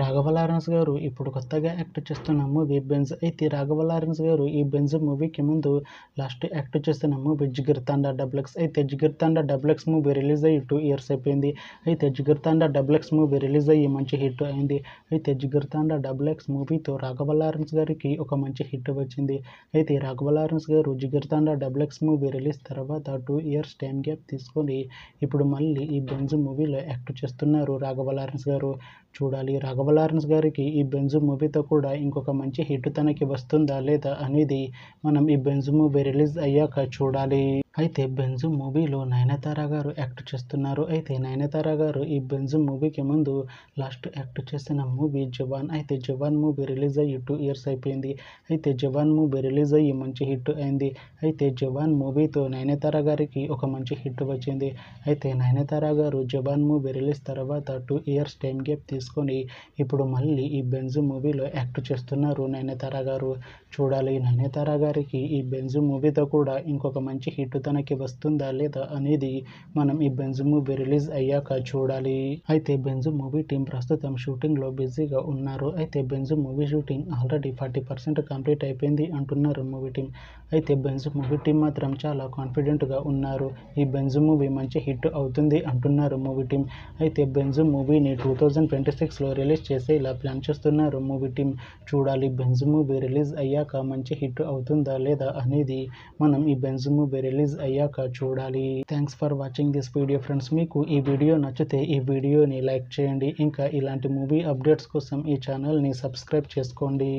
Raghava Lawrence గారు ఇప్పుడు కొత్తగా యాక్ట్ చేస్తున్న మూవీ బెంజ్. అయితే రాఘవ లారెన్స్ గారు ఈ బెంజ్ మూవీకి ముందు లాస్ట్ యాక్ట్ చేస్తున్న మూవీ జిగిర్ తండా డబుల్ ఎక్స్. అయితే జిగిర్ తండా డబుల్ ఎక్స్ మూవీ రిలీజ్ అయ్యి 2 years అయిపోయింది. అయితే జిగిర్ తండా డబుల్ ఎక్స్ మూవీ రిలీజ్ అయ్యి మంచి హిట్ అయింది. అయితే జిగిర్ తండా డబుల్ ఎక్స్ మూవీతో రాఘవ లారెన్స్ గారికి ఒక మంచి హిట్ వచ్చింది. అయితే రాఘవ లారెన్స్ గారు జిగిర్ తండా డబుల్ ఎక్స్ మూవీ రిలీజ్ తర్వాత 2 years టైం గ్యాప్ తీసుకొని ఇప్పుడు మళ్ళీ ఈ బెంజ్ మూవీలో యాక్ట్ చేస్తున్నారు రాఘవ లారెన్స్ గారు. చూడాలి రాఘవ లారెన్స్ గారికి ఈ బెంజ్ మూవీతో కూడా ఇంకొక మంచి హిట్ తనకి వస్తుందా లేదా అనేది మనం ఈ బెంజ్ మూవీ రిలీజ్ అయ్యాక చూడాలి. అయితే బెంజ్ మూవీలో నయనతార గారు యాక్ట్ చేస్తున్నారు. అయితే నయనతార గారు ఈ బెంజ్ మూవీకి ముందు లాస్ట్ యాక్ట్ చేసిన మూవీ జవాన్. అయితే జవాన్ మూవీ రిలీజ్ అయ్యి 2 years అయిపోయింది. అయితే జవాన్ మూవీ రిలీజ్ అయ్యి మంచి హిట్ అయింది. అయితే జవాన్ మూవీతో నయనతార గారికి ఒక మంచి హిట్ వచ్చింది. అయితే నయనతార గారు జవాన్ మూవీ రిలీజ్ తర్వాత 2 years టైం గ్యాప్ తీసుకొని ఇప్పుడు మళ్ళీ ఈ బెంజ్ మూవీలో యాక్ట్ చేస్తున్నారు నయనతార గారు. చూడాలి నయనతార గారికి ఈ బెంజ్ మూవీతో కూడా ఇంకొక మంచి హిట్ తనకి వస్తుందా లేదా అనేది మనం ఈ బెంజ్ మూవీ రిలీజ్ అయ్యాక చూడాలి. అయితే బెంజ్ మూవీ టీం ప్రస్తుతం షూటింగ్లో బిజీగా ఉన్నారు. అయితే Benz movie shooting already 40% complete అయిపోయింది అంటున్నారు మూవీ టీం. అయితే బెంజ్ మూవీ టీం మాత్రం చాలా కాన్ఫిడెంట్గా ఉన్నారు. ఈ బెంజ్ మూవీ మంచి హిట్ అవుతుంది అంటున్నారు మూవీ టీం. అయితే బెంజ్ మూవీని 2026లో రిలీజ్ చేసేలా ప్లాన్ చేస్తున్నారు మూవీ టీం. చూడాలి బెంజ్ మూవీ రిలీజ్ అయ్యాక మంచి హిట్ అవుతుందా లేదా అనేది మనం ఈ బెంజ్ మూవీ రిలీజ్ అయ్యాక చూడాలి. Thanks for watching this video friends. మీకు ఈ వీడియో నచ్చితే ఈ వీడియోని లైక్ చేయండి. ఇంకా ఇలాంటి మూవీ అప్డేట్స్ కోసం ఈ ఛానల్ని సబ్స్క్రైబ్ చేసుకోండి.